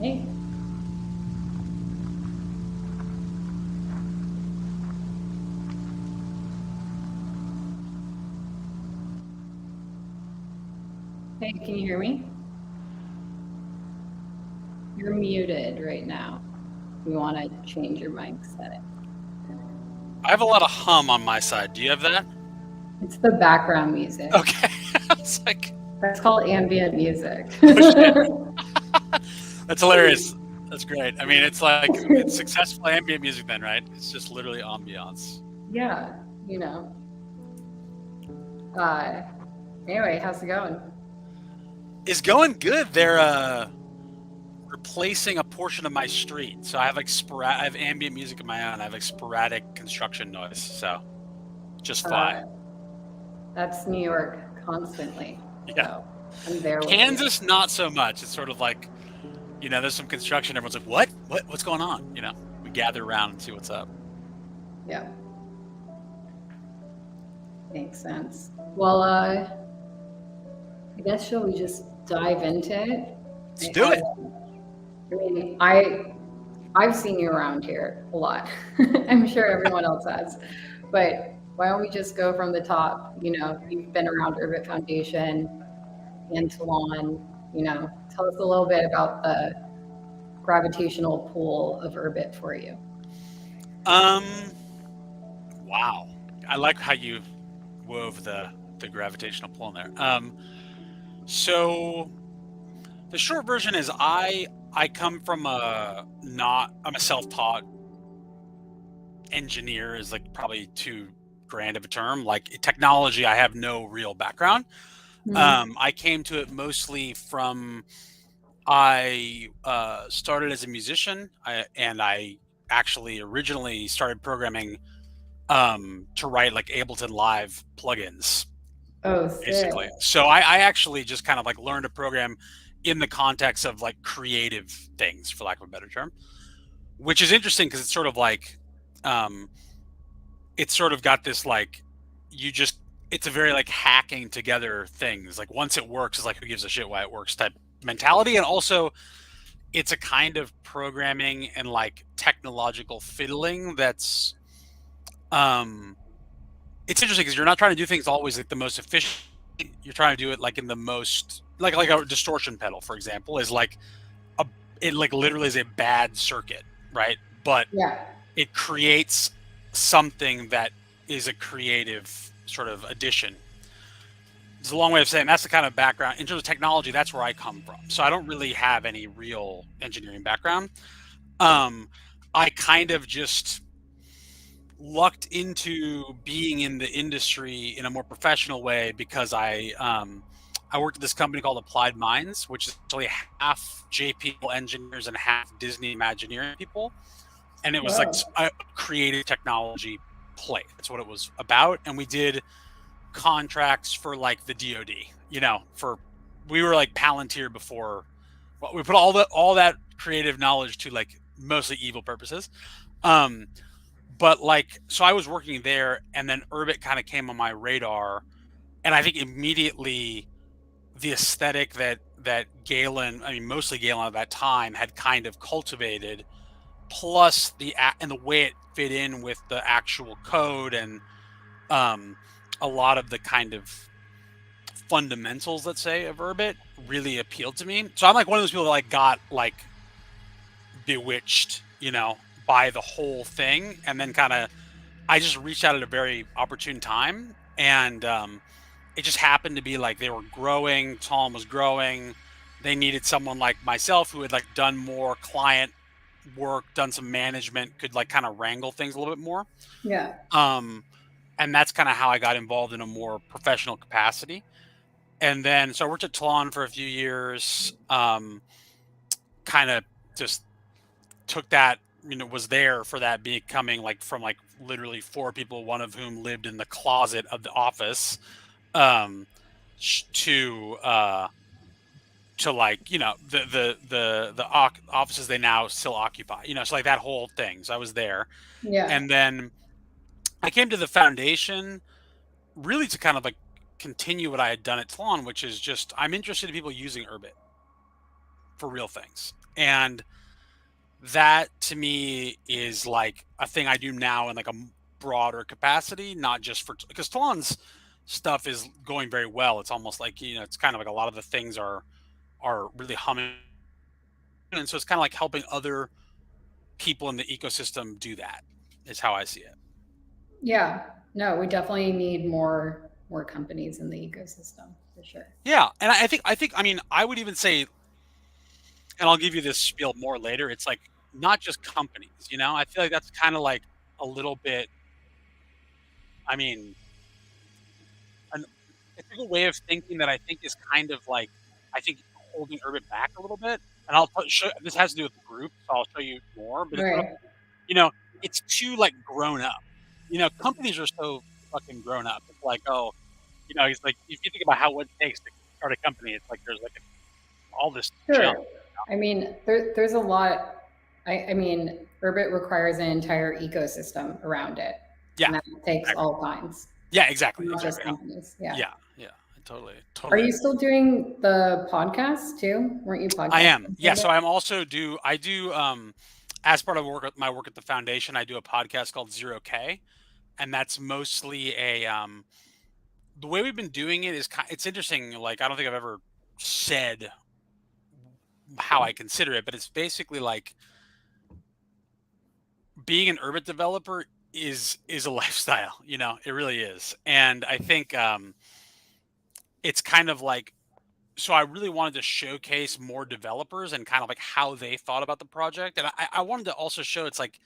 Hey. Hey, can you hear me? You're muted right now. You want to change your mic setting. I have a lot of hum on my side. Do you have that? It's the background music. Okay. It's like, That's called ambient music. oh shit. That's hilarious. That's great. I mean, it's like, it's successful ambient music then, right? It's just literally ambiance. Yeah, you know. Anyway, how's it going? It's going good. They're replacing a portion of my street. So I have like I have ambient music of my own. I have like sporadic construction noise. So just fine. That's New York constantly. Yeah. So I'm there with Kansas, not so much. It's sort of like, there's some construction. Everyone's like, what? What's going on? We gather around and see what's up. Yeah. Makes sense. Well, I guess shall we just dive into it? Let's do it. I mean, I've seen you around here a lot. I'm sure everyone else has. But why don't we just go from the top? You've been around Urbit Foundation and Tlon. Tell us a little bit about the gravitational pull of Urbit for you. Wow. I like how you wove the gravitational pull in there. So the short version is I come from I'm a self-taught engineer is like probably too grand of a term. Like technology, I have no real background. I came to it mostly from, I started as a musician and I actually originally started programming to write like Ableton Live plugins. Oh, basically. sick. So I actually just kind of like learned to program in the context of like creative things, for lack of a better term, which is interesting because it's sort of like, it's sort of got this like, it's a very like hacking together things. Like once it works, it's like, who gives a shit why it works type mentality. And also it's a kind of programming and like technological fiddling that's, it's interesting because you're not trying to do things always like the most efficient. You're trying to do it like in the most like a distortion pedal, for example, is like it like literally is a bad circuit, right? But Yeah. it creates something that is a creative sort of addition. It's a long way of saying that's the kind of background in terms of technology. That's where I come from. So I don't really have any real engineering background. I kind of just lucked into being in the industry in a more professional way because I worked at this company called Applied Minds, which is actually half JPL engineers and half Disney Imagineering people. And it was like a creative technology play. That's what it was about. And we did contracts for like the DoD, we were like Palantir before. Well, we put all that creative knowledge to like mostly evil purposes. But like, so I was working there and then Urbit kind of came on my radar. And I think immediately the aesthetic that Galen, I mean, mostly Galen at that time had kind of cultivated, plus the way it fit in with the actual code and a lot of the kind of fundamentals, let's say, of Urbit really appealed to me. So I'm like one of those people that like got like bewitched, by the whole thing. And then I just reached out at a very opportune time. And it just happened to be like they were growing, Tlon was growing. They needed someone like myself who had like done more client work, done some management, could like kind of wrangle things a little bit more. Yeah. And that's kind of how I got involved in a more professional capacity. And then, so I worked at Tlon for a few years, kind of just took that, was there for that becoming like from like literally 4 people, one of whom lived in the closet of the office, to like, the offices they now still occupy, so like that whole thing. So I was there. Yeah. And then I came to the foundation really to kind of like continue what I had done at Tlon, which is just, I'm interested in people using Urbit for real things. And that to me is like a thing I do now in like a broader capacity, not just for, because Tlon's stuff is going very well. It's almost like, it's kind of like a lot of the things are really humming. And so it's kind of like helping other people in the ecosystem do that, is how I see it. Yeah. No, we definitely need more companies in the ecosystem for sure. Yeah. And I mean, I would even say, and I'll give you this spiel more later. It's like not just companies, I feel like that's kind of like a little bit, I mean, an, it's like a way of thinking that I think is kind of like, I think holding Urbit back a little bit. And show, this has to do with the group, so I'll show you more, but it's sort of, Right. you know, it's too like grown up. Companies are so fucking grown up. It's like, oh, he's like, if you think about what it takes to start a company, it's like there's like all this junk. Sure. I mean, there's a lot. I mean, Urbit requires an entire ecosystem around it. Yeah. And that takes Exactly. all kinds. Yeah, exactly. Not just Exactly. companies. Yeah. Yeah. Totally. Are you still doing the podcast too? Weren't you podcasting? I am. Yeah. So I do, as part of my work at the foundation, I do a podcast called 0K. And that's mostly the way we've been doing it is it's interesting. Like, I don't think I've ever said how I consider it, but it's basically like being an Urbit developer is a lifestyle, it really is. And I think it's kind of like, so I really wanted to showcase more developers and kind of like how they thought about the project. And I wanted to also show it's like,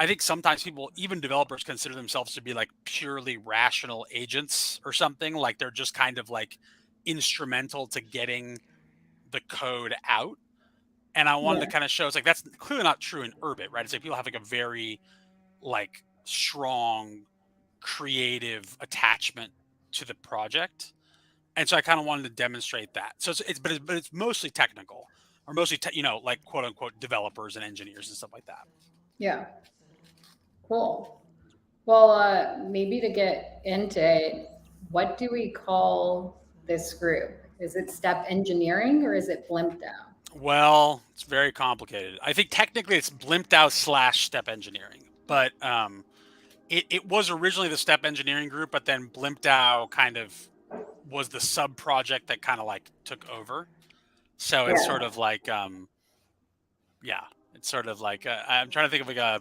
I think sometimes people, even developers, consider themselves to be like purely rational agents or something. Like they're just kind of like instrumental to getting the code out. And I wanted to kind of show it's like that's clearly not true in Urbit, right? It's like people have like a very like strong creative attachment to the project. And so I kind of wanted to demonstrate that. So it's mostly technical, or mostly like quote unquote developers and engineers and stuff like that. Yeah. Cool. Well, maybe to get into it, what do we call this group? Is it Step Engineering or is it BlimpDAO? Well, it's very complicated. I think technically it's BlimpDAO / Step Engineering, but it was originally the Step Engineering group, but then BlimpDAO kind of was the sub project that kind of like took over. So it's sort of like, it's sort of like I'm trying to think of like a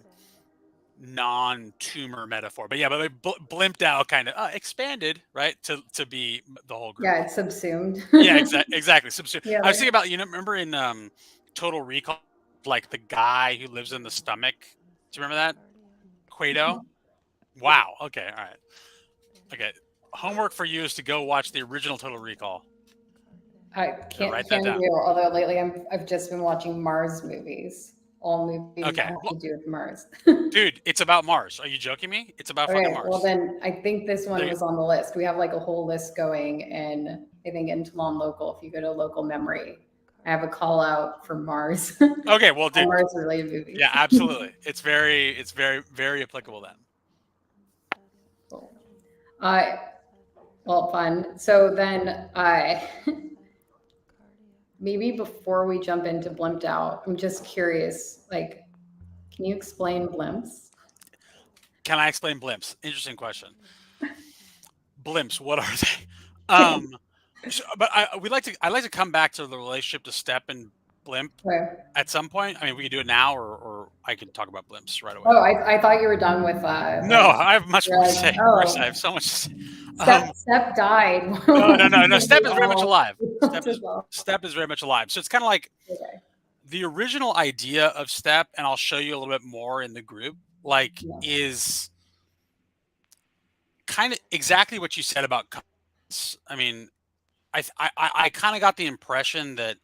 non-tumor metaphor, but BlimpDAO kind of expanded, right, to be the whole group. Yeah, it's subsumed. Yeah, exactly. Subsumed. Yeah, I was thinking about, remember in Total Recall, like the guy who lives in the stomach. Do you remember that? Quato. Wow. Okay. All right. Okay. Homework for you is to go watch the original Total Recall. I can't do. Although lately I've just been watching Mars movies. All movies have to do with Mars. Dude, it's about Mars. Are you joking me? It's about fucking Mars. Well, then I think this one was on the list. We have like a whole list going, and I think in Tlon Local, if you go to Local Memory, I have a call out for Mars. Okay, well, dude, Mars related movies. Yeah, absolutely. It's very, very applicable then. Cool. Well, fun. So then maybe before we jump into BlimpDAO, I'm just curious, like, can you explain blimps? Can I explain blimps? Interesting question. Blimps, what are they? But I'd like to come back to the relationship to Step and Blimp at some point. I mean, we can do it now, or I can talk about blimps right away. Oh, I thought you were done with no, I have much more to say. I have so much to say. Step died. No. Step is very much alive. Step is very much alive. So it's kind of like the original idea of Step, and I'll show you a little bit more in the group, is kind of exactly what you said about companies. I mean, I kind of got the impression that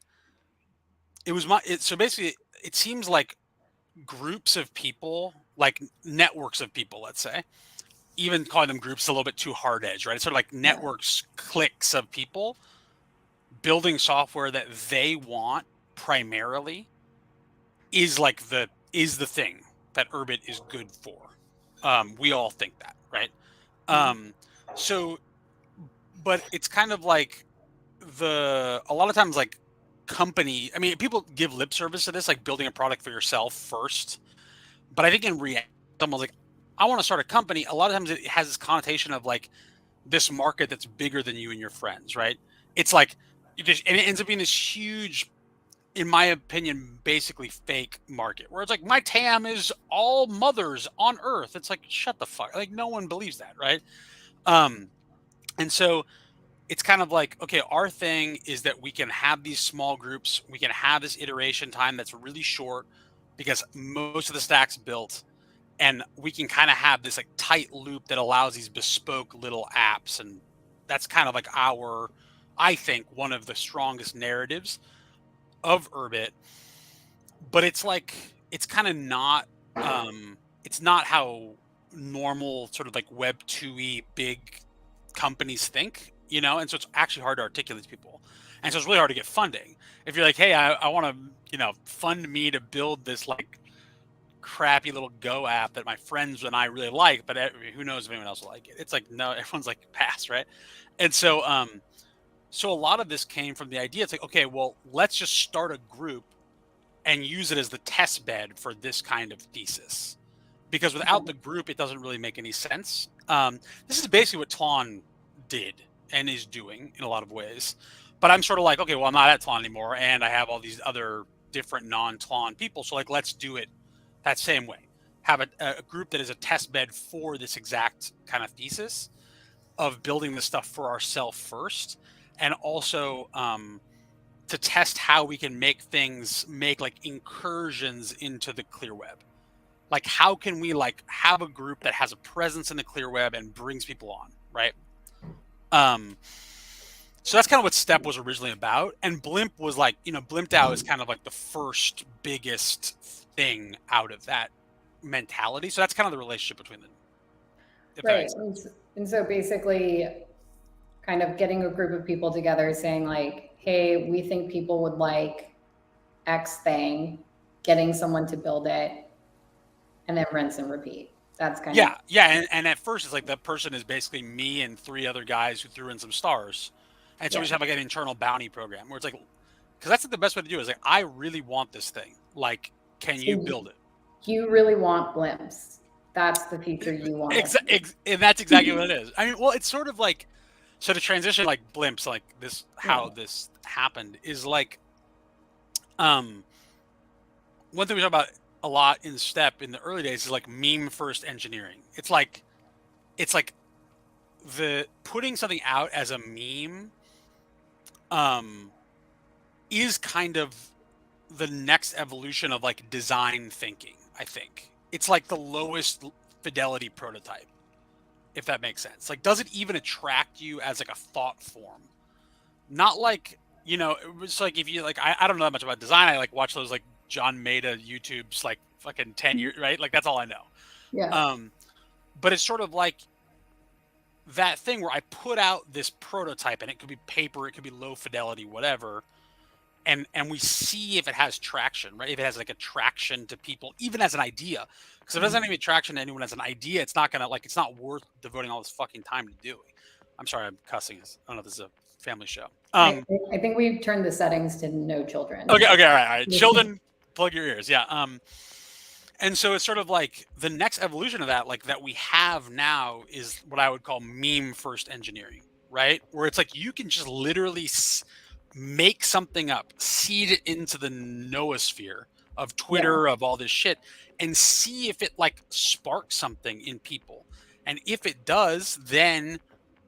it was so basically it seems like groups of people, like networks of people, let's say, even calling them groups is a little bit too hard edge, right? It's sort of like networks, cliques of people building software that they want primarily is the thing that Urbit is good for. We all think that, right? So, but it's kind of like a lot of times, like company. I mean, people give lip service to this, like building a product for yourself first. But I think in reality, someone's like, I want to start a company. A lot of times it has this connotation of like this market that's bigger than you and your friends, right? It's like, and it ends up being this huge, in my opinion, basically fake market where it's like my TAM is all mothers on Earth. It's like, shut the fuck. Like no one believes that, right? And so it's kind of like, okay, our thing is that we can have these small groups. We can have this iteration time that's really short because most of the stack's built, and we can kind of have this like tight loop that allows these bespoke little apps. And that's kind of like I think one of the strongest narratives of Urbit. But it's like, it's kind of not, it's not how normal sort of like Web 2E big companies think, you know? And so it's actually hard to articulate to people. And so it's really hard to get funding. If you're like, hey, I want to, you know, fund me to build this like crappy little Go app that my friends and I really like, but who knows if anyone else will like it. It's like, no, everyone's like pass, right? And so, so a lot of this came from the idea. It's like, okay, well, let's just start a group and use it as the test bed for this kind of thesis. Because without the group, it doesn't really make any sense. This is basically what Tlon did and is doing in a lot of ways. But I'm sort of like, okay, well, I'm not at Tlon anymore, and I have all these other different non-Tlon people. So like, let's do it that same way. Have a group that is a test bed for this exact kind of thesis of building this stuff for ourselves first, and also to test how we can make like incursions into the clear web. Like, how can we like have a group that has a presence in the clear web and brings people on, right? So that's kind of what Step was originally about. And Blimp was like, you know, BlimpDAO is kind of like the first biggest thing out of that mentality. So that's kind of the relationship between them. Right. And so basically kind of getting a group of people together saying like, hey, we think people would like X thing, getting someone to build it, and then rinse and repeat. That's kind of. Yeah. And at first it's like that person is basically me and 3 other guys who threw in some stars. And so we just have like an internal bounty program where it's like, because that's like the best way to do it is like, I really want this thing. Like, can you build it? You really want blimps. That's the feature you want. And that's exactly what it is. I mean, well, it's sort of like, so to transition like blimps, like this, how this happened is like, one thing we talk about a lot in Step in the early days is like meme first engineering. It's like the putting something out as a meme is kind of the next evolution of like design thinking. I think it's like the lowest fidelity prototype, if that makes sense. Like, does it even attract you as like a thought form? Not like, you know, it was like, if you like, I don't know that much about design. I like watch those like John Maeda YouTubes like fucking 10 years, right? Like that's all I know. Yeah. But it's sort of like that thing where I put out this prototype, and it could be paper, it could be low fidelity, whatever. And we see if it has traction, right? If it has like a traction to people, even as an idea. Because if it doesn't have any traction to anyone as an idea, it's not gonna like, it's not worth devoting all this fucking time to doing. I'm sorry, I'm cussing. I don't know if this is a family show. I think we've turned the settings to no children. Okay, all right. Children, plug your ears. Yeah. And so it's sort of like the next evolution of that, like that we have now, is what I would call meme first engineering, right? Where it's like you can just literally make something up, seed it into the noosphere of Twitter, of all this shit, and see if it like sparks something in people. And if it does, then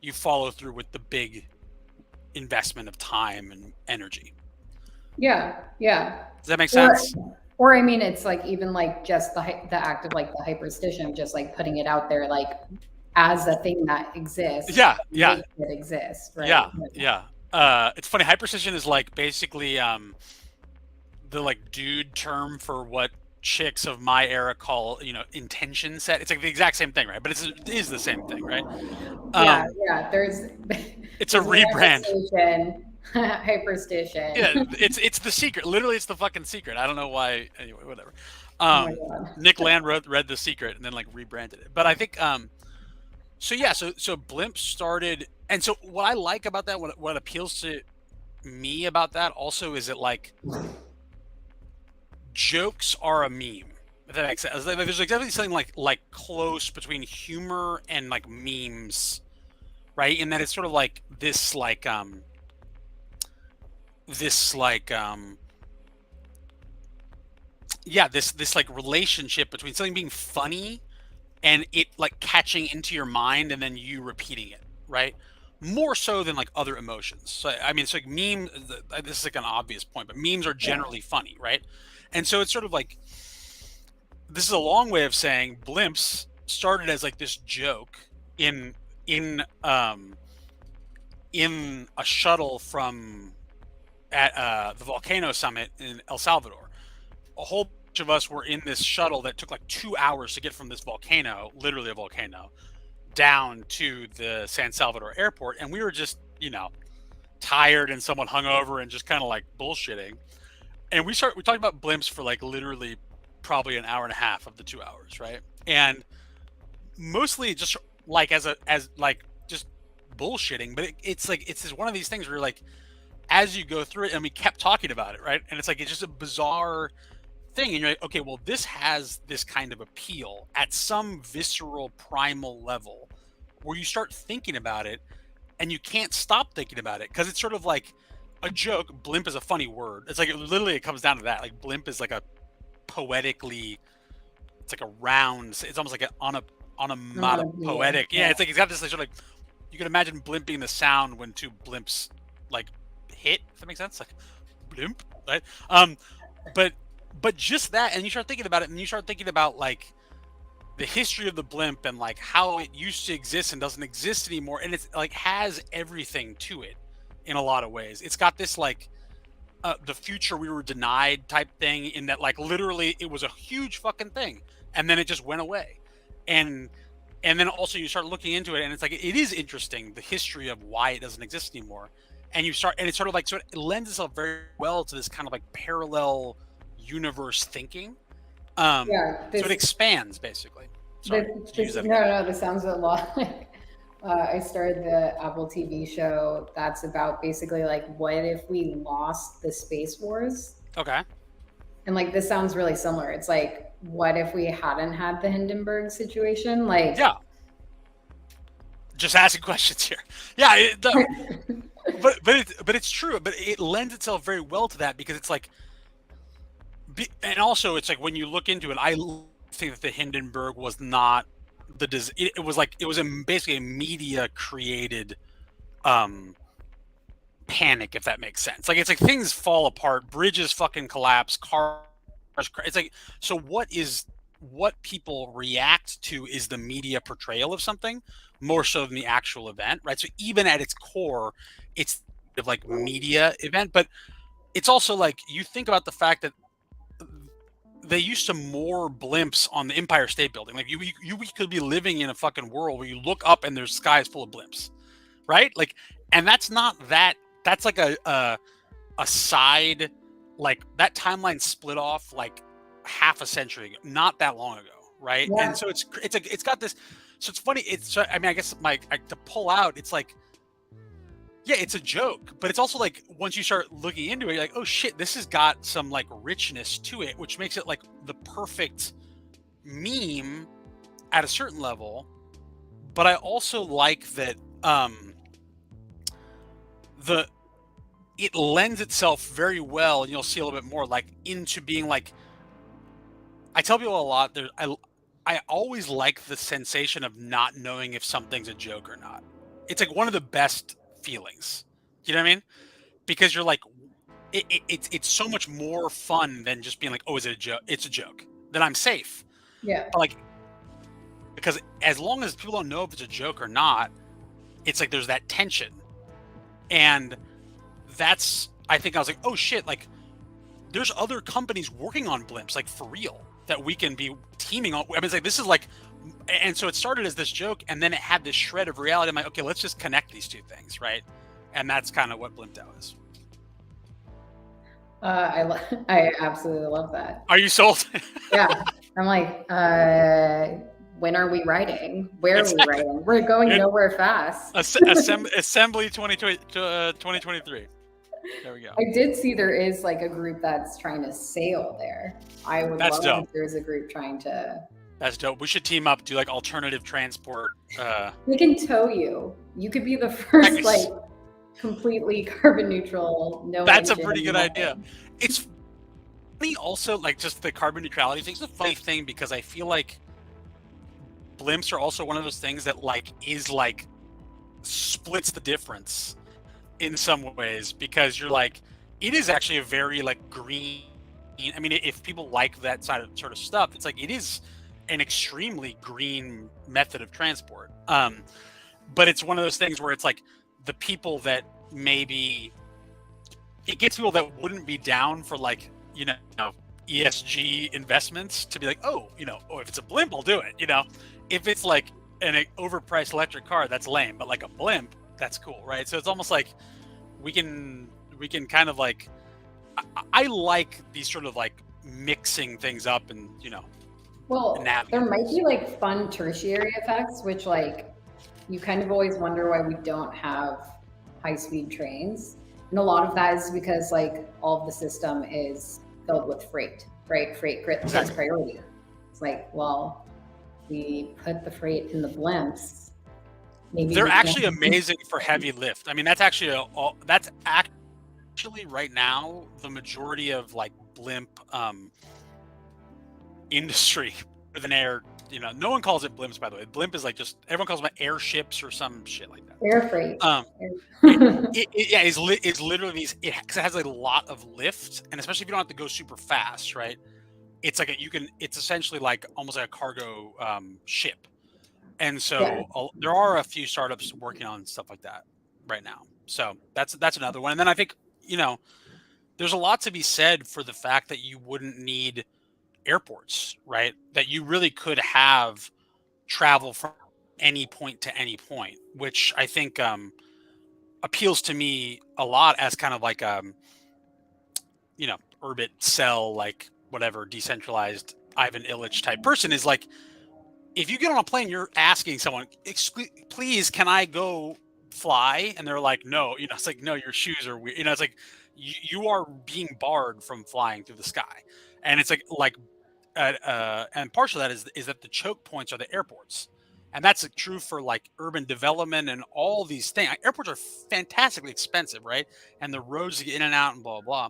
you follow through with the big investment of time and energy. Yeah. Does that make sense? Or I mean, it's like even like just the act of like the hyperstition of just like putting it out there like as a thing that exists. Yeah. It exists, right? Yeah. It's funny. Hyperstition is like basically the like dude term for what chicks of my era call, you know, intention set. It's like the exact same thing, right? But it is the same thing, right? Yeah. It's a rebrand. Hyperstition. Yeah, it's the secret. Literally, it's the fucking secret. I don't know why. Anyway, whatever. Nick Land read The Secret and then like rebranded it. But I think so Blimp started, and so what I like about that, what appeals to me about that also is that like jokes are a meme. If that makes sense. There's exactly something like close between humor and like memes, right? And that it's sort of like this this like relationship between something being funny and it like catching into your mind and then you repeating it, right? More so than like other emotions. So I mean, it's like this is like an obvious point, but memes are generally funny, right? And so it's sort of like, this is a long way of saying blimps started as like this joke in a shuttle from at the volcano summit in El Salvador. A whole bunch of us were in this shuttle that took like 2 hours to get from this volcano, literally a volcano, down to the San Salvador airport, and we were just, you know, tired and somewhat hungover and just kind of like bullshitting. And we talked about blimps for like literally probably an hour and a half of the 2 hours, right? And mostly just like as like just bullshitting, but it's like it's just one of these things where you're like, as you go through it, and we kept talking about it, right? And it's like it's just a bizarre thing, and you're like, okay, well, this has this kind of appeal at some visceral primal level where you start thinking about it and you can't stop thinking about it, because it's sort of like a joke. Blimp is a funny word. It's like it comes down to that. Like blimp is like a poetically, it's like a round, it's almost like an onomatopoetic. Yeah, it's like it's got this like sort of like, you can imagine blimp being the sound when two blimps like hit, if that makes sense, like blimp, right? But just that, and you start thinking about it, and you start thinking about like the history of the blimp and like how it used to exist and doesn't exist anymore, and it's like has everything to it in a lot of ways. It's got this like the future we were denied type thing, in that like literally it was a huge fucking thing and then it just went away. And then also you start looking into it, and it's like it is interesting, the history of why it doesn't exist anymore. And it's sort of like, so it lends itself very well to this kind of like parallel universe thinking. So it expands basically. Sorry, this sounds a lot like I started the Apple TV show that's about basically like, what if we lost the space wars? Okay. And like, this sounds really similar. It's like, what if we hadn't had the Hindenburg situation? Like, yeah, just asking questions here. Yeah, but it's true. But it lends itself very well to that, because it's like, and also it's like when you look into it, I think that the Hindenburg was not it was basically a media created panic, if that makes sense. Like, it's like things fall apart, bridges fucking collapse, cars. It's like, so what people react to is the media portrayal of something more so than the actual event, right? So even at its core, it's like media event, but it's also like, you think about the fact that they used to moor blimps on the Empire State Building. Like, you could be living in a fucking world where you look up and there's skies full of blimps, right? Like, and that's like a side, like that timeline split off like half a century ago, not that long ago, right? Yeah. And so it's got this, so it's funny. I mean, I guess to pull out, it's like, yeah, it's a joke, but it's also like, once you start looking into it, you're like, oh shit, this has got some like richness to it, which makes it like the perfect meme at a certain level. But I also like that it lends itself very well, and you'll see a little bit more, like, into being like, I tell people a lot, I always like the sensation of not knowing if something's a joke or not. It's like one of the best feelings, you know what I mean? Because you're like, it's so much more fun than just being like, oh, is it a joke? It's a joke. Then I'm safe. Yeah. But like, because as long as people don't know if it's a joke or not, it's like there's that tension. And that's, I think I was like, oh shit, like there's other companies working on blimps, like for real, that we can be teaming on. I mean, it's like, this is like, and so it started as this joke, and then it had this shred of reality. I'm like, okay, let's just connect these two things, right? And that's kind of what BlimpDAO is. I absolutely love that. Are you sold? Yeah. I'm like, when are we writing? Where are we writing? We're going nowhere fast. Assembly 2023. There we go. I did see there is like a group that's trying to sail there. I would That's love dope. if there's a group trying to. That's dope. We should team up, do like alternative transport. We can tow you. You could be the first, like, completely carbon neutral. No. That's a pretty good idea. It's funny also, like just the carbon neutrality thing's a funny thing because I feel like blimps are also one of those things that like is like splits the difference in some ways, because you're like, it is actually a very like green. I mean, if people like that sort of stuff, it's like it is an extremely green method of transport. But it's one of those things where it's like the people that maybe it gets people that wouldn't be down for like, you know, ESG investments to be like, oh, if it's a blimp, I'll do it. If it's like an overpriced electric car, that's lame, but like a blimp, that's cool, right? So it's almost like we can kind of like, I like these sort of like mixing things up and well, there might be like fun tertiary effects, which like you kind of always wonder why we don't have high-speed trains, and a lot of that is because like all of the system is filled with freight, right? Freight takes priority. It's like, well, we put the freight in the blimps. Maybe they're actually amazing for heavy lift. I mean, that's actually actually right now the majority of like blimp industry with an air. No one calls it blimps, by the way. Blimp is like just everyone calls them airships or some shit like that. Air freight. It's literally these. It has a lot of lift, and especially if you don't have to go super fast, right? It's like it's essentially like almost like a cargo ship. And so there are a few startups working on stuff like that right now. So that's another one. And then I think, there's a lot to be said for the fact that you wouldn't need airports, right? That you really could have travel from any point to any point, which I think appeals to me a lot as kind of like Urbit Cell, like whatever decentralized Ivan Illich type person is like, if you get on a plane, you're asking someone, please, can I go fly? And they're like, no, it's like, no, your shoes are weird. It's like, you are being barred from flying through the sky. And it's like, and partial of that is that the choke points are the airports. And that's true for like urban development and all these things. Airports are fantastically expensive, right? And the roads to get in and out and blah, blah, blah.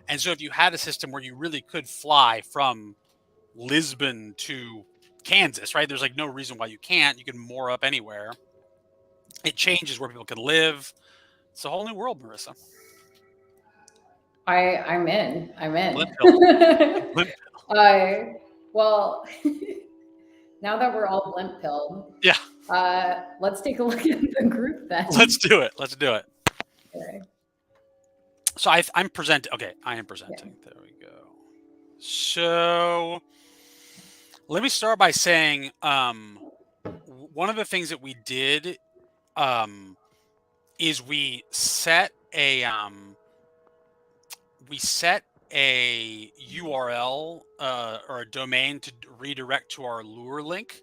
And so if you had a system where you really could fly from Lisbon to Kansas, right? There's like no reason why you can't. You can moor up anywhere. It changes where people can live. It's a whole new world, Marissa. I'm in. Blimp pill. Blimp pill. Well, now that we're all blimp pilled, let's take a look at the group then. Let's do it. Okay. So I'm presenting. Okay, I am presenting. Yeah. There we go. So let me start by saying one of the things that we did is we set a URL or a domain to redirect to our Lure link.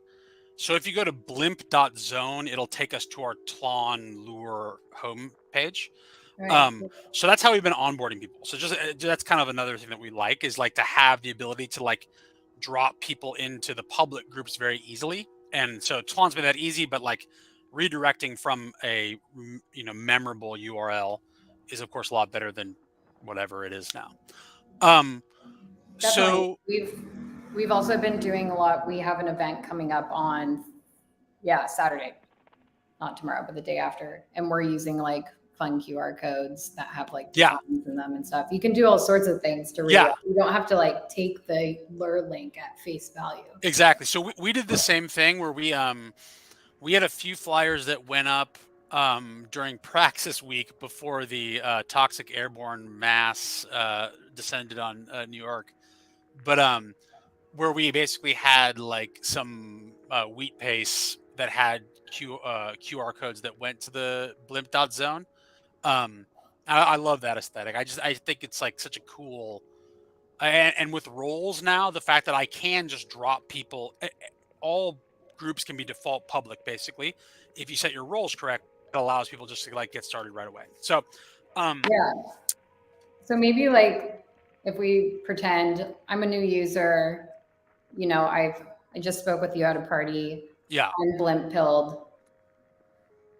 So if you go to blimp.zone, it'll take us to our Tlon Lure homepage. Right. So that's how we've been onboarding people. So that's kind of another thing that we like, is like to have the ability to like drop people into the public groups very easily. And so Tlon's been that easy, but like redirecting from a memorable URL is of course a lot better than whatever it is now. So we've also been doing a lot. We have an event coming up on Saturday, not tomorrow, but the day after, and we're using like fun QR codes that have like designs in them and stuff. You can do all sorts of things to read. You don't have to like take the Lure link at face value. Exactly. So we did the same thing where we had a few flyers that went up during Praxis week before the toxic airborne mass descended on New York, but where we basically had like some wheat paste that had QR codes that went to the blimp.zone. I love that aesthetic. I think it's like such a cool, and with roles now, the fact that I can just drop people, all groups can be default public basically. If you set your roles correct, it allows people just to like get started right away. So So maybe like if we pretend I'm a new user, you know, I just spoke with you at a party. Yeah. I'm blimp pilled.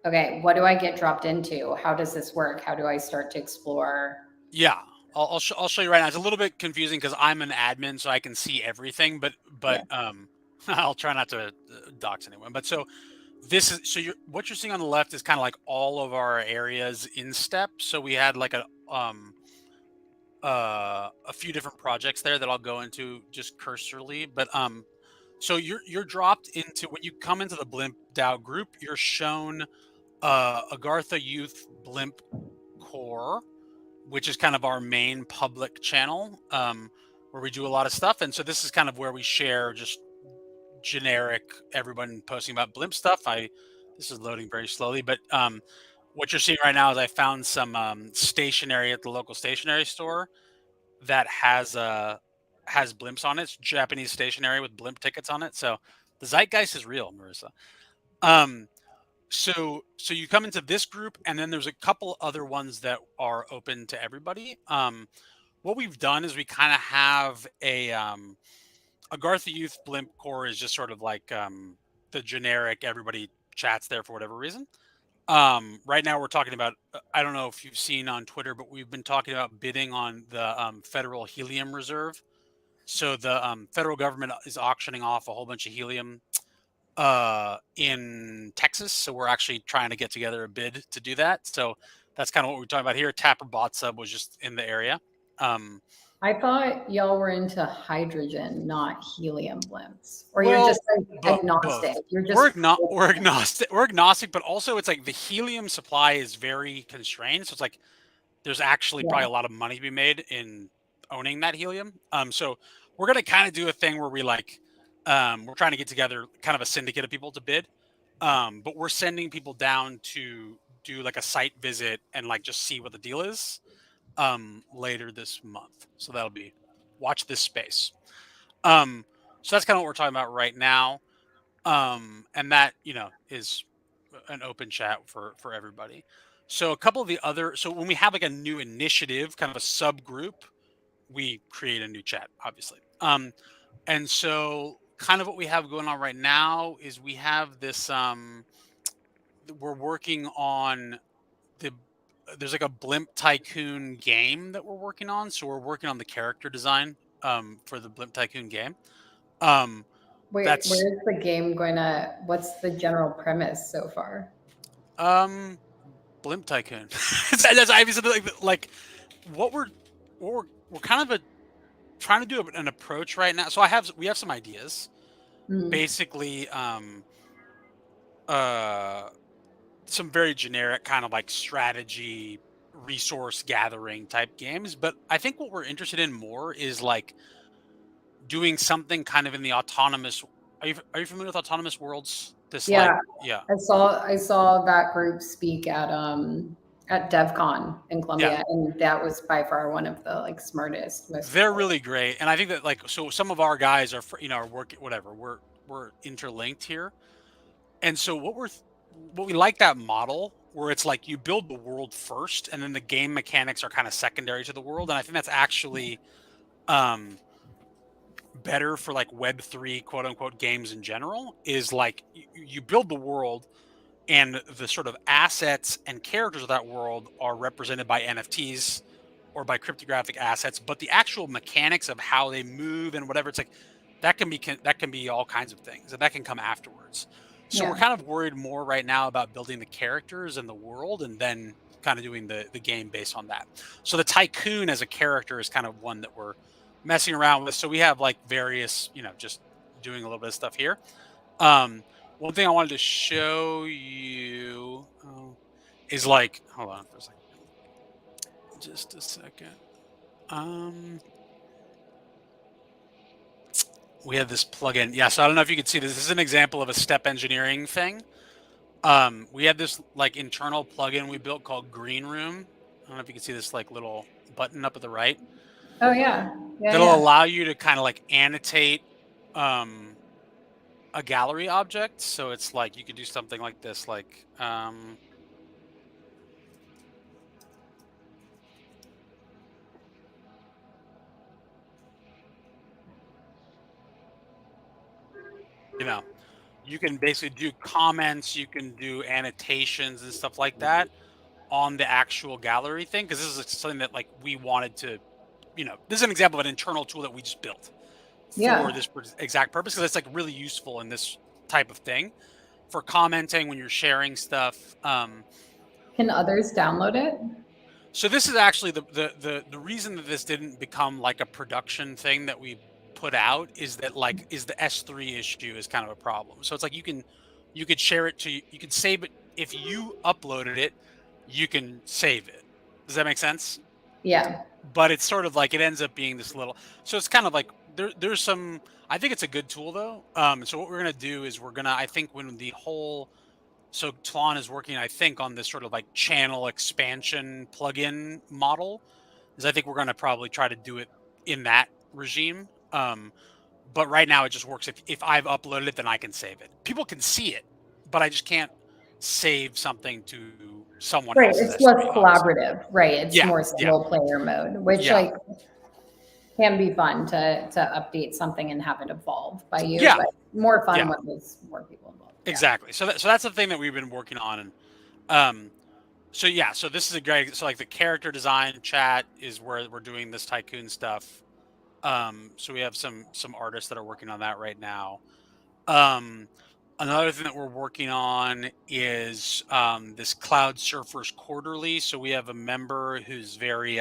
Okay, what do I get dropped into? How does this work? How do I start to explore? Yeah. I'll show you right now. It's a little bit confusing because I'm an admin, so I can see everything, but Yeah. I'll try not to dox anyone. But so this is what you're seeing on the left is kind of like all of our areas in step. So we had like a few different projects there that I'll go into just cursorily, but so you're dropped into when you come into the BlimpDAO group, you're shown Agartha Youth Blimp Core, which is kind of our main public channel, where we do a lot of stuff. And so this is kind of where we share just generic everyone posting about blimp stuff. This is loading very slowly, but what you're seeing right now is I found some stationery at the local stationery store that has blimps on it. It's Japanese stationery with blimp tickets on it. So the zeitgeist is real, Marissa. So you come into this group, and then there's a couple other ones that are open to everybody. What we've done is we kind of have a Agartha Youth Blimp Core is just sort of like the generic everybody chats there for whatever reason. Right now we're talking about, I don't know if you've seen on Twitter, but we've been talking about bidding on the federal helium reserve. So the federal government is auctioning off a whole bunch of helium in Texas. So we're actually trying to get together a bid to do that. So that's kind of what we're talking about here. Tapper Bot Sub was just in the area. I thought y'all were into hydrogen, not helium blimps. Or Well, you're just like agnostic. both. You're just We're agnostic. We're agnostic, but also it's like the helium supply is very constrained. So it's like there's actually probably a lot of money to be made in owning that helium. So we're gonna kind of do a thing where we like we're trying to get together kind of a syndicate of people to bid. But we're sending people down to do like a site visit and like just see what the deal is later this month. So that'll be watch this space. So that's kind of what we're talking about right now. And that, is an open chat for everybody. So a couple of the other, so when we have like a new initiative, kind of a subgroup, we create a new chat, obviously. And so kind of what we have going on right now is we have this, we're working on there's like a Blimp Tycoon game that we're working on. So we're working on the character design for the Blimp Tycoon game. where's the game what's the general premise so far? Blimp Tycoon. That's obviously like what we're kind of trying to do an approach right now. So we have some ideas. Basically, some very generic kind of like strategy, resource gathering type games. But I think what we're interested in more is like doing something kind of in the autonomous. Are you familiar with autonomous worlds? I saw that group speak at DevCon in Columbia, and that was by far one of the like smartest. They're really great, and I think that like so some of our guys are are working whatever we're interlinked here, and so what we like that model where it's like you build the world first, and then the game mechanics are kind of secondary to the world, and I think that's actually better for like Web3 quote unquote games in general. Is like you build the world, and the sort of assets and characters of that world are represented by NFTs or by cryptographic assets, but the actual mechanics of how they move and whatever, it's like that can be all kinds of things, and that can come afterwards. So we're kind of worried more right now about building the characters and the world, and then kind of doing the game based on that. So the Tycoon as a character is kind of one that we're messing around with. So we have like various, just doing a little bit of stuff here. One thing I wanted to show you is like, hold on for a second. Just a second. We have this plugin. Yeah, so I don't know if you can see this. This is an example of a step engineering thing. We have this like internal plugin we built called Green Room. I don't know if you can see this like little button up at the right. Oh yeah. That'll allow you to kind of like annotate a gallery object. So it's like you could do something like this, like You know, you can basically do comments, you can do annotations and stuff like that on the actual gallery thing, because this is something that like we wanted to, this is an example of an internal tool that we just built for Yeah. this exact purpose, because it's like really useful in this type of thing for commenting when you're sharing stuff. Can others download it? So this is actually the reason that this didn't become like a production thing that we put out is that like is the S3 issue is kind of a problem. So it's like you could share it to you could save it if you uploaded it, you can save it. Does that make sense? Yeah. But it's sort of like it ends up being this little, so it's kind of like there's some, I think it's a good tool though. So what we're gonna do is I think when the whole, so Tlon is working, I think, on this sort of like channel expansion plugin model. Is I think we're going to probably try to do it in that regime. But right now it just works if I've uploaded it, then I can save it. People can see it, but I just can't save something to someone Right. else's It's less S3 box. collaborative, right? It's Yeah, more yeah, single player mode, which yeah, like can be fun to update something and have it evolve by you, yeah, but more fun yeah. when there's more people involved. Yeah. Exactly. So that's the thing that we've been working on, and um, so yeah, so this is a great, so like the character design chat is where we're doing this tycoon stuff. So we have some artists that are working on that right now. Um, Another thing that we're working on is this Cloud Surfers Quarterly. So we have a member who's very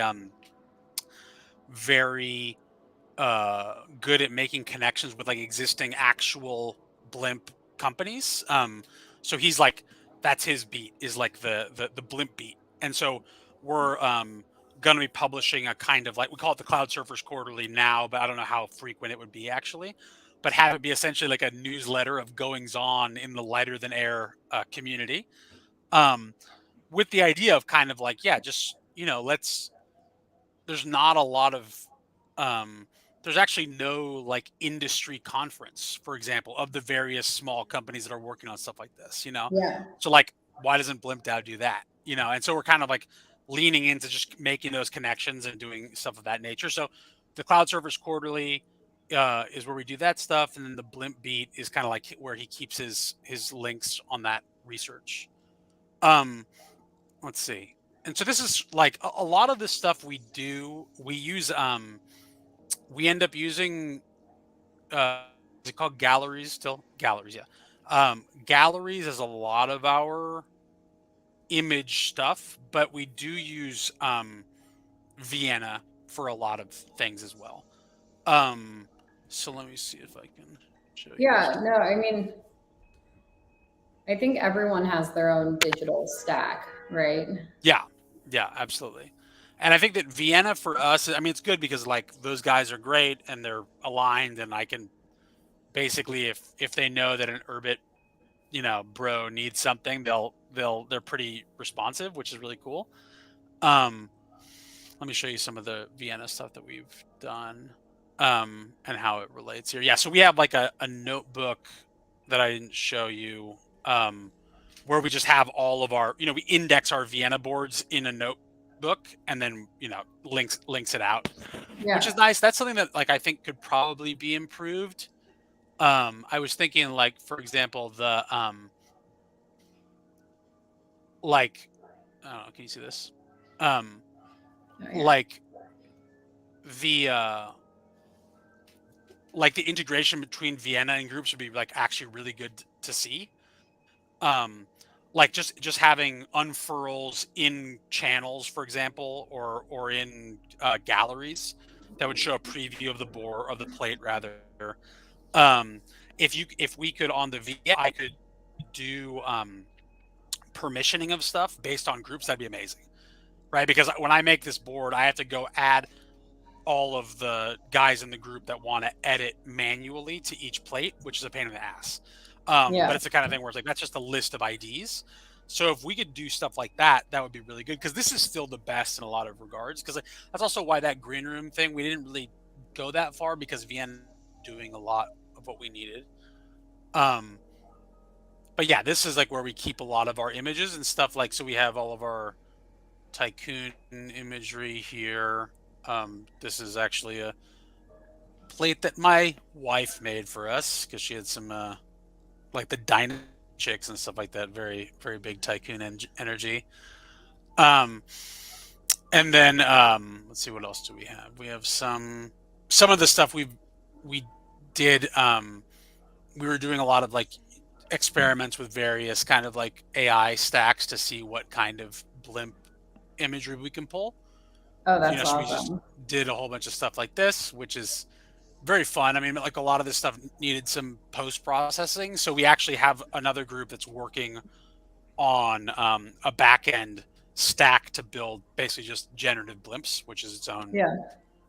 good at making connections with like existing actual blimp companies. So he's like, that's his beat, is like the blimp beat. And so we're going to be publishing a kind of like, we call it the Cloud Surfers Quarterly now, but I don't know how frequent it would be actually, but have it be essentially like a newsletter of goings on in the lighter than air community, um, with the idea of kind of like, yeah, just, let's, there's not a lot of um there's actually no like industry conference, for example, of the various small companies that are working on stuff like this. Yeah. So like, why doesn't BlimpDAO do that? And so we're kind of like leaning into just making those connections and doing stuff of that nature. So the Cloud Servers Quarterly is where we do that stuff, and then the Blimp Beat is kind of like where he keeps his links on that research. um let's see. And so this is like a lot of this stuff we use we end up using is it called galleries? Still galleries, yeah. Galleries is a lot of our image stuff, but we do use Vienna for a lot of things as well. So let me see if I can show you Yeah. some. No, I mean, I think everyone has their own digital stack, right? Yeah, yeah, absolutely. And I think that Vienna for us, I mean, it's good because like those guys are great and they're aligned, and I can basically, if they know that an Urbit, bro needs something, they're pretty responsive, which is really cool. Um, Let me show you some of the Vienna stuff that we've done, and how it relates here. Yeah, so we have like a notebook that I didn't show you, where we just have all of our, we index our Vienna boards in a notebook, and then links it out, which Yeah. is nice. That's something that like I think could probably be improved. I was thinking like, for example, the like, I don't know, can you see this? Oh, yeah. Like the integration between Vienna and groups would be like actually really good to see. Um, like just having unfurls in channels, for example, or in galleries that would show a preview of the board, of the plate rather. Um, if we could on the Vienna, I could do permissioning of stuff based on groups, that'd be amazing, right? Because when I make this board, I have to go add all of the guys in the group that want to edit manually to each plate, which is a pain in the ass. Yeah. But it's the kind of thing where it's like, that's just a list of IDs. So if we could do stuff like that, that would be really good, because this is still the best in a lot of regards. Because that's also why that green room thing, we didn't really go that far, because Vienna doing a lot of what we needed. But yeah, this is like where we keep a lot of our images and stuff. Like, so we have all of our tycoon imagery here. This is actually a plate that my wife made for us because she had some like the dynasty chicks and stuff like that. Very, very big tycoon energy. Um, and then let's see, what else do we have? We have some of the stuff we did. We were doing a lot of like experiments with various kind of like AI stacks to see what kind of blimp imagery we can pull. Oh, that's So we just awesome. did a whole bunch of stuff like this, which is very fun. I mean, like a lot of this stuff needed some post processing, so we actually have another group that's working on a back end stack to build basically just generative blimps, which is its own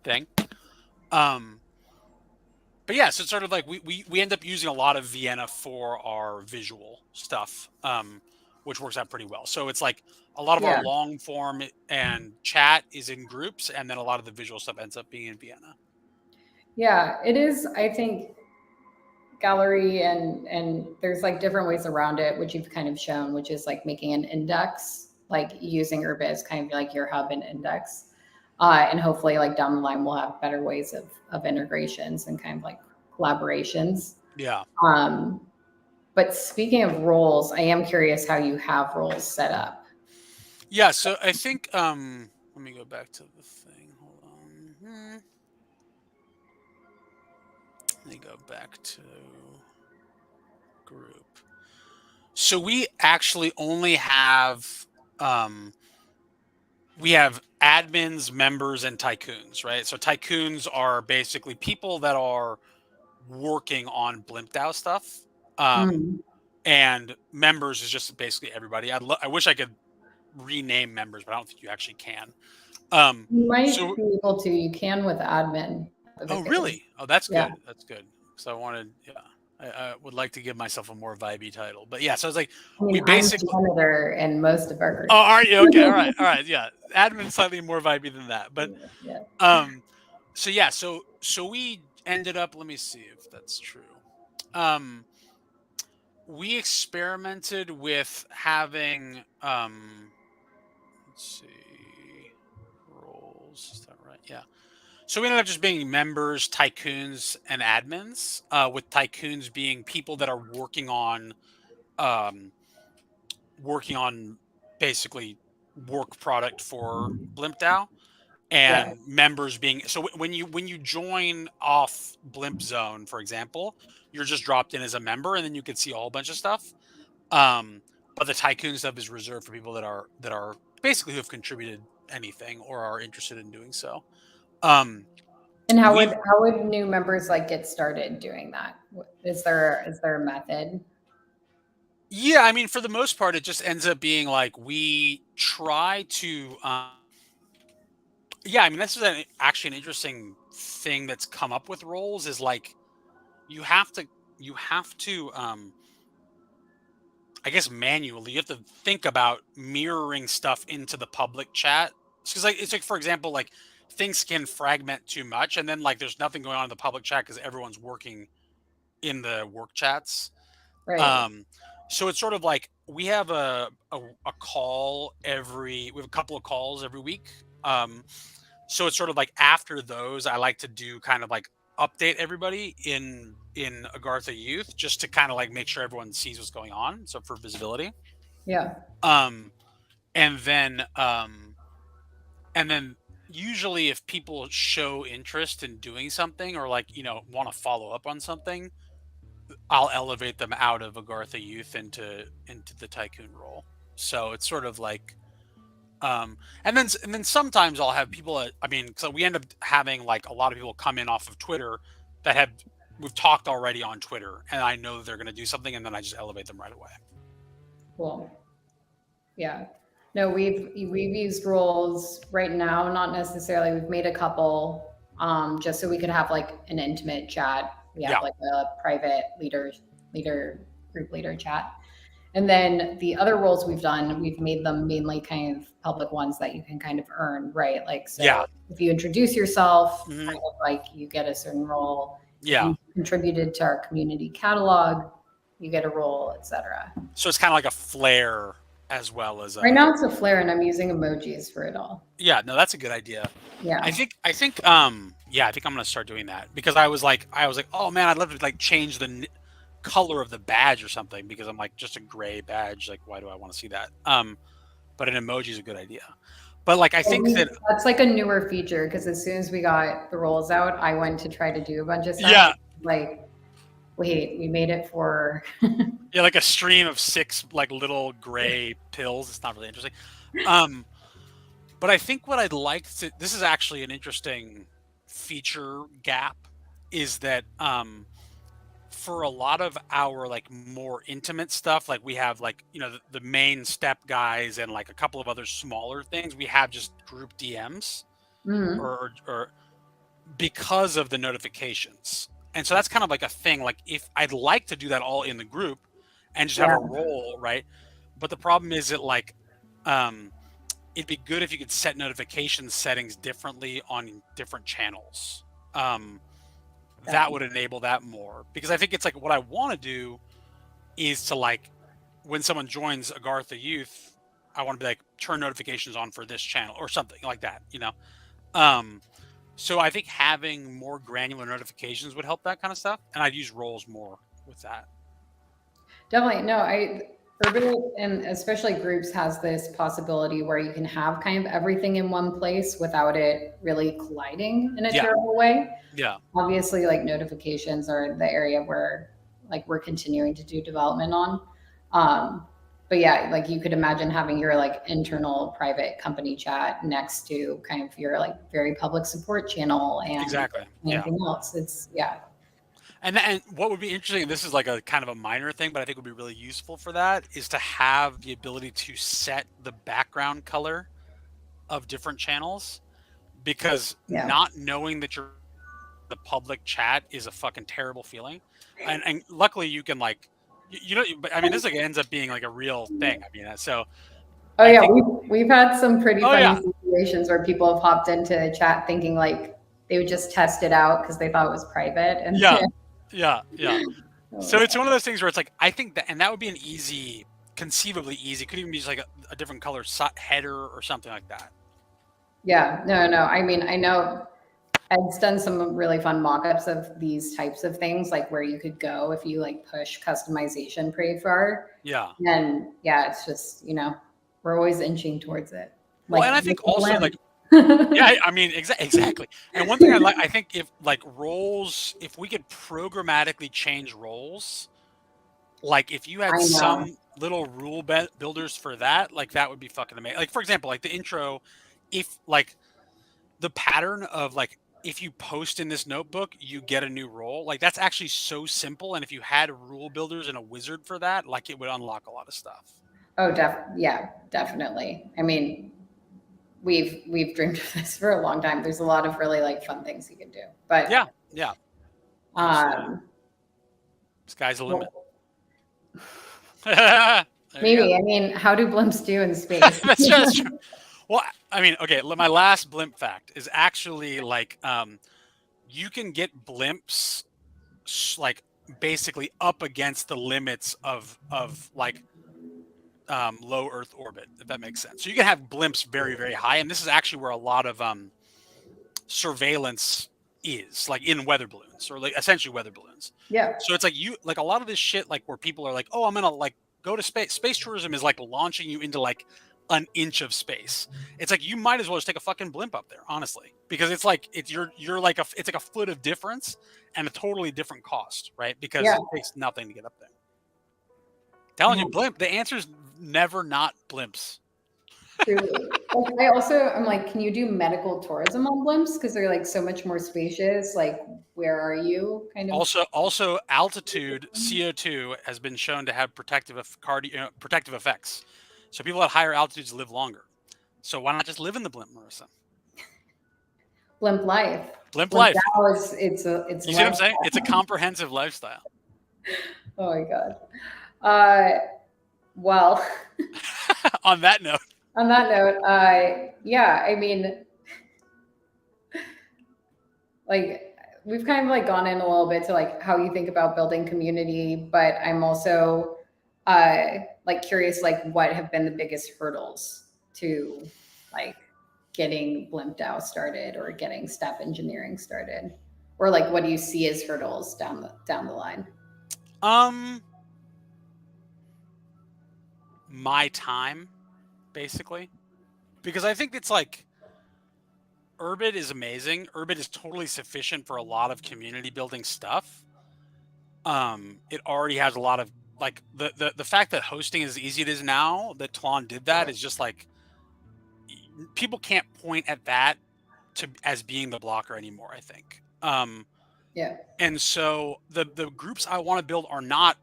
thing. But yeah, so it's sort of like we end up using a lot of Vienna for our visual stuff, which works out pretty well. So it's like a lot of our long form and chat is in groups, and then a lot of the visual stuff ends up being in Vienna. Yeah, it is. I think gallery and there's like different ways around it, which you've kind of shown, which is like making an index, like using Urbit as kind of like your hub and index. And hopefully like down the line, we'll have better ways of integrations and kind of like collaborations. Yeah. But speaking of roles, I am curious how you have roles set up. Yeah, so I think let me go back to the thing. Hold on. Let me go back to group. So we actually only have we have admins, members, and tycoons, right? So tycoons are basically people that are working on BlimpDAO stuff. And members is just basically everybody. I wish I could rename members, but I don't think you actually can. You might be able to. You can with admin. Oh, really? Oh, that's good. That's good. So I wanted, I would like to give myself a more vibey title, but yeah. So it's like we basically I'm janitor and most of our group. Oh, are you okay? All right, yeah. Admin slightly more vibey than that, but so yeah, so we ended up. Let me see if that's true. We experimented with having let's see, roles. Is that right? Yeah. So we ended up just being members, tycoons, and admins. With tycoons being people that are working on basically work product for BlimpDAO, and members being when you join off Blimp Zone, for example, you're just dropped in as a member, and then you can see a whole bunch of stuff. But the tycoon stuff is reserved for people that are basically who have contributed anything or are interested in doing so. And how would new members like get started doing that? Is there a method? Yeah, I mean, for the most part, it just ends up being like we try to. Yeah, I mean, this is actually an interesting thing that's come up with roles. Is like you have to. I guess manually, you have to think about mirroring stuff into the public chat. Because like it's like, for example, like things can fragment too much, and then like there's nothing going on in the public chat because everyone's working in the work chats. Right. So it's sort of like we have a call we have a couple of calls every week. So it's sort of like after those, I like to do kind of like update everybody in Agartha Youth just to kind of like make sure everyone sees what's going on. So for visibility. Yeah. And then usually if people show interest in doing something or like, want to follow up on something, I'll elevate them out of Agartha Youth into the tycoon role. So it's sort of like, and then sometimes I'll have people. So we end up having like a lot of people come in off of Twitter that we've talked already on Twitter, and I know they're going to do something, and then I just elevate them right away. Cool. Yeah. No, we've used roles right now. Not necessarily. We've made a couple, just so we could have like an intimate chat. We have like a private group leader chat. And then the other roles we've done, we've made them mainly kind of public ones that you can kind of earn, right? Like, so if you introduce yourself, kind of like you get a certain role. Yeah. If you contributed to our community catalog, you get a role, etc. So it's kind of like a flare as well as right now it's a flare, and I'm using emojis for it all. Yeah, no, that's a good idea. Yeah. I think I'm gonna start doing that because I was like, oh man, I'd love to like change color of the badge or something, because I'm like, just a gray badge, like why do I want to see that? But an emoji is a good idea. But like I think that's like a newer feature, because as soon as we got the rolls out, I went to try to do a bunch of stuff. Yeah. Like, wait, we made it for yeah, like a stream of 6 like little gray pills. It's not really interesting. But I think what I'd like to, this is actually an interesting feature gap, is that for a lot of our like more intimate stuff, like we have like, you know, the main step guys and like a couple of other smaller things, we have just group DMs or because of the notifications. And so that's kind of like a thing. Like if I'd like to do that all in the group and just have a role, right? But the problem is that like, it'd be good if you could set notification settings differently on different channels. That would enable that more, because I think it's like what I want to do is to like when someone joins Agartha Youth, I want to be like turn notifications on for this channel or something like that, you know. So I think having more granular notifications would help that kind of stuff, and I'd use roles more with that. Definitely. No, Urban and especially groups has this possibility where you can have kind of everything in one place without it really colliding in a terrible way. Yeah. Obviously, like notifications are the area where like we're continuing to do development on. But yeah, like you could imagine having your like internal private company chat next to kind of your like very public support channel and anything else. It's And what would be interesting, this is like a kind of a minor thing, but I think would be really useful for that, is to have the ability to set the background color of different channels, because not knowing that you're the public chat is a fucking terrible feeling. And luckily you can like, you know, I mean, this like ends up being like a real thing. I mean, so. We've had some pretty funny situations where people have hopped into the chat thinking like they would just test it out because they thought it was private. And yeah. So it's one of those things where it's like, I think that, and that would be an easy, conceivably easy, could even be just like a different color header or something like that. Yeah, no. I mean, I know Ed's done some really fun mock-ups of these types of things, like where you could go if you like push customization pretty far. Yeah. And it's just, you know, we're always inching towards it. Like, well, and I think also like, yeah, I mean, exactly. And one thing I think if like roles, if we could programmatically change roles, like if you had some little rule builders for that, like that would be fucking amazing. Like for example, like the intro, if like the pattern of like, if you post in this notebook, you get a new role. Like that's actually so simple. And if you had rule builders and a wizard for that, like it would unlock a lot of stuff. Oh, definitely. I mean, we've dreamed of this for a long time. There's a lot of really like fun things you can do. But yeah. Sky's the limit. Maybe. I mean, how do blimps do in space? That's true. Well, I mean, okay, my last blimp fact is actually like you can get blimps like basically up against the limits of like low Earth orbit, if that makes sense. So you can have blimps very, very high, and this is actually where a lot of surveillance is, like in weather balloons, or like essentially weather balloons. Yeah. So it's like like a lot of this shit, like where people are like, oh, I'm gonna like go to space. Space tourism is like launching you into like an inch of space. It's like you might as well just take a fucking blimp up there, honestly, because it's like you're like it's like a foot of difference and a totally different cost, right? Because it takes nothing to get up there. Telling you, blimp. The answer is never not blimps. Truly. I'm like, can you do medical tourism on blimps? Because they're like so much more spacious. Like, where are you? Kind of. Also, altitude CO2 has been shown to have protective effects. So people at higher altitudes live longer. So why not just live in the blimp, Marissa? Blimp life. Blimp life. It's you see what I'm saying? It's a comprehensive lifestyle. Oh my god. Well. On that note, I mean, like we've kind of like gone in a little bit to like how you think about building community, but I'm also like curious, like what have been the biggest hurdles to like getting BlimpDAO started or getting step engineering started, or like what do you see as hurdles down the line? My time, basically, because I think it's like Urbit is amazing. Urbit is totally sufficient for a lot of community building stuff. It already has a lot of like the fact that hosting is as easy it is now, that Tlon did that, is just like people can't point at that as being the blocker anymore, I think. Yeah. And so the groups I want to build are not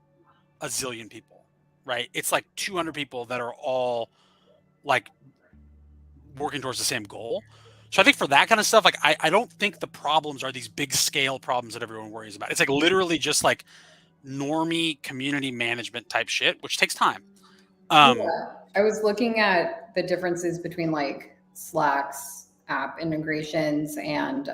a zillion people, right? It's like 200 people that are all like working towards the same goal. So I think for that kind of stuff, like I don't think the problems are these big scale problems that everyone worries about. It's like literally just like normie community management type shit, which takes time. Yeah. I was looking at the differences between like Slack's app integrations and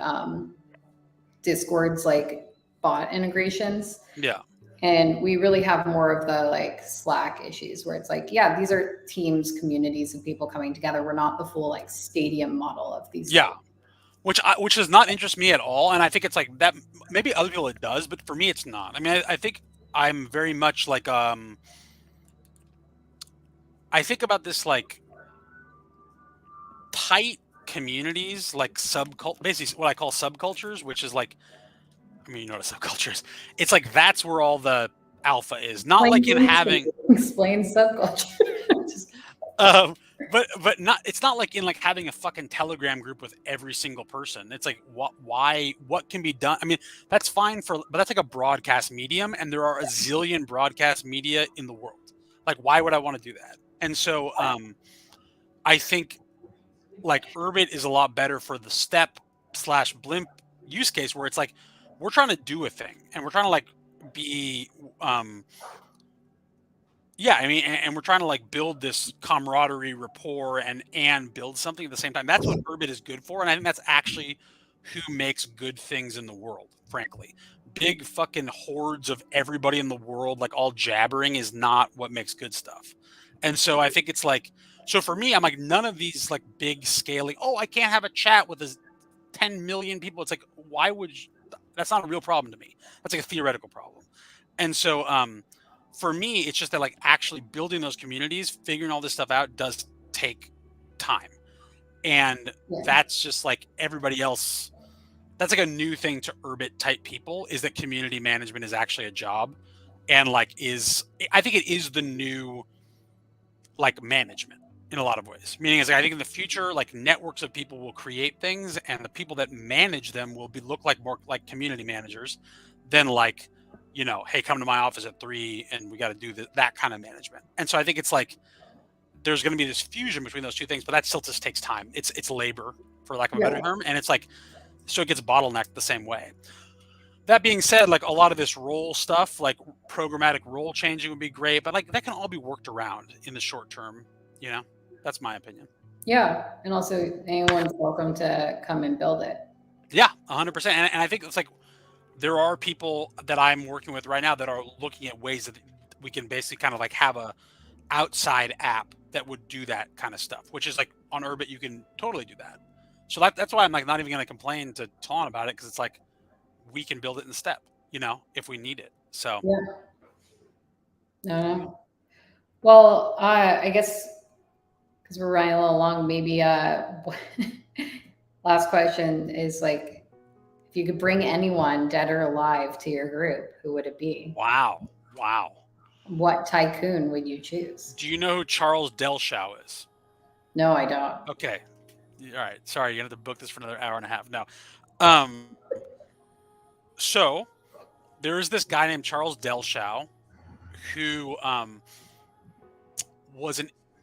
Discord's like bot integrations. Yeah. And we really have more of the like Slack issues where it's like, yeah, these are teams, communities of people coming together. We're not the full like stadium model of these. Yeah. Which does not interest me at all. And I think it's like that, maybe other people it does, but for me, it's not. I mean, I think I'm very much like, I think about this like tight communities, like basically what I call subcultures, which is like, I mean, you know what a subculture is. It's like that's where all the alpha is, not like in having explain subculture. but not, it's not like in like having a fucking Telegram group with every single person. It's like what can be done. I mean, that's fine but that's like a broadcast medium, and there are a zillion broadcast media in the world. Like, why would I want to do that? And so I think like Urbit is a lot better for the step/blimp use case, where it's like we're trying to do a thing and we're trying to like be yeah, I mean, and we're trying to like build this camaraderie, rapport, and build something at the same time. That's what Urbit is good for, and I think that's actually who makes good things in the world. Frankly, big fucking hordes of everybody in the world, like all jabbering, is not what makes good stuff. And so I think it's like, so for me, I'm like, none of these like big scaling. Oh, I can't have a chat with 10 million people. It's like, why would you? That's not a real problem to me. That's like a theoretical problem. And so, for me, it's just that like actually building those communities, figuring all this stuff out does take time. And that's just like everybody else. That's like a new thing to Urbit type people, is that community management is actually a job. And like I think it is the new like management in a lot of ways. Meaning is like, I think in the future, like networks of people will create things, and the people that manage them will look like more like community managers than like, you know, hey, come to my office at 3 and we got to do that kind of management. And so I think it's like there's going to be this fusion between those two things, but that still just takes time. It's labor, for lack of a better term, and it's like, so it gets bottlenecked the same way. That being said, like a lot of this role stuff, like programmatic role changing would be great, but like that can all be worked around in the short term. You know, that's my opinion. Yeah, and also anyone's welcome to come and build it. Yeah, 100%. And I think it's like there are people that I'm working with right now that are looking at ways that we can basically kind of like have a outside app that would do that kind of stuff, which is like on Urbit, you can totally do that. So that's why I'm like not even going to complain to Tlon about it, because it's like we can build it in the step, you know, if we need it. So yeah. Well, I guess because we're running a little long, maybe last question is like, if you could bring anyone dead or alive to your group, who would it be? Wow. What tycoon would you choose? Do you know who Charles Delshow is? No, I don't. Okay. All right. Sorry, you're gonna have to book this for another hour and a half. No. So there is this guy named Charles Delshow who was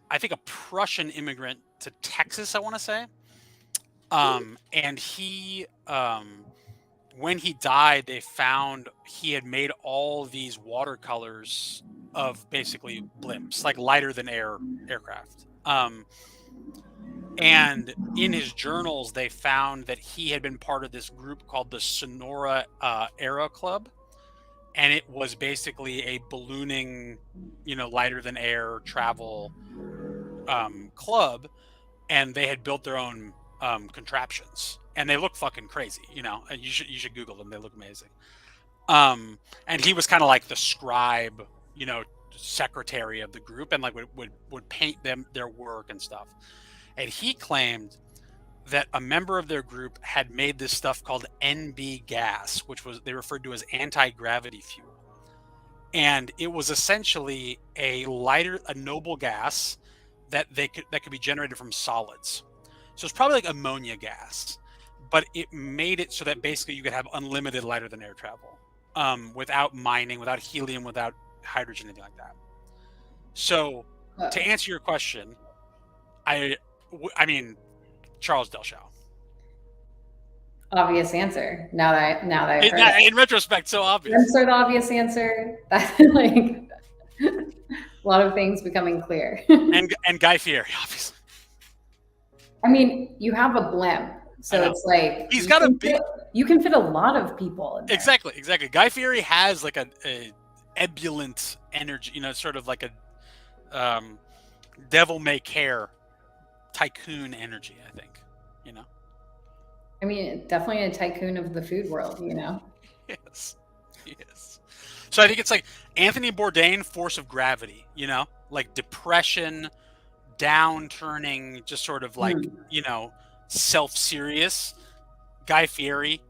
I think a Prussian immigrant to Texas, I want to say. And he when he died, they found he had made all these watercolors of basically blimps, like lighter than air aircraft. And in his journals, they found that he had been part of this group called the Sonora Aero Club. And it was basically a ballooning, you know, lighter than air travel club. And they had built their own contraptions. And they look fucking crazy, you know. And you should Google them. They look amazing. And he was kind of like the scribe, secretary of the group, and like would paint them their work and stuff. And he claimed that a member of their group had made this stuff called NB gas, which they referred to as anti-gravity fuel. And it was essentially a noble gas that could be generated from solids. So it's probably like ammonia gas, but it made it so that basically you could have unlimited lighter than air travel, without mining, without helium, without hydrogen, anything like that. So to answer your question, I mean, Charles Delchaux. Obvious answer. Now that I've heard it. In retrospect, so obvious. Answer the obvious answer. That like a lot of things becoming clear. and Guy Fieri, obviously. I mean, you have a blimp, so it's like he's got you can fit a lot of people in there. Exactly. Guy Fieri has like a ebullient energy, sort of like a devil may care tycoon energy, I think. I mean, definitely a tycoon of the food world, Yes. So I think it's like Anthony Bourdain, force of gravity, like depression, downturning, just sort of like, self-serious. Guy Fieri,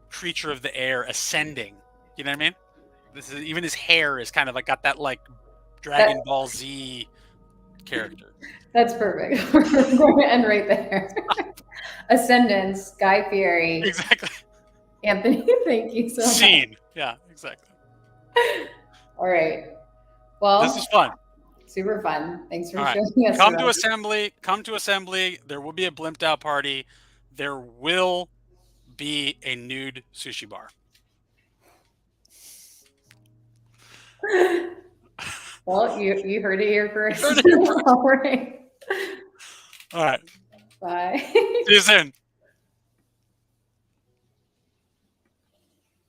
creature of the air, ascending. You know what I mean? Even his hair is kind of like got that like Dragon Ball Z character. That's perfect. We're going to end right there. Ascendance, Guy Fieri. Exactly. Anthony, thank you so much. Scene. Yeah, exactly. All right. Well, this is fun. Super fun. Thanks for showing us. Come to assembly. There will be a BlimpDAO party. There will be a nude sushi bar. Well, you heard it here first. All right. Bye. See you soon.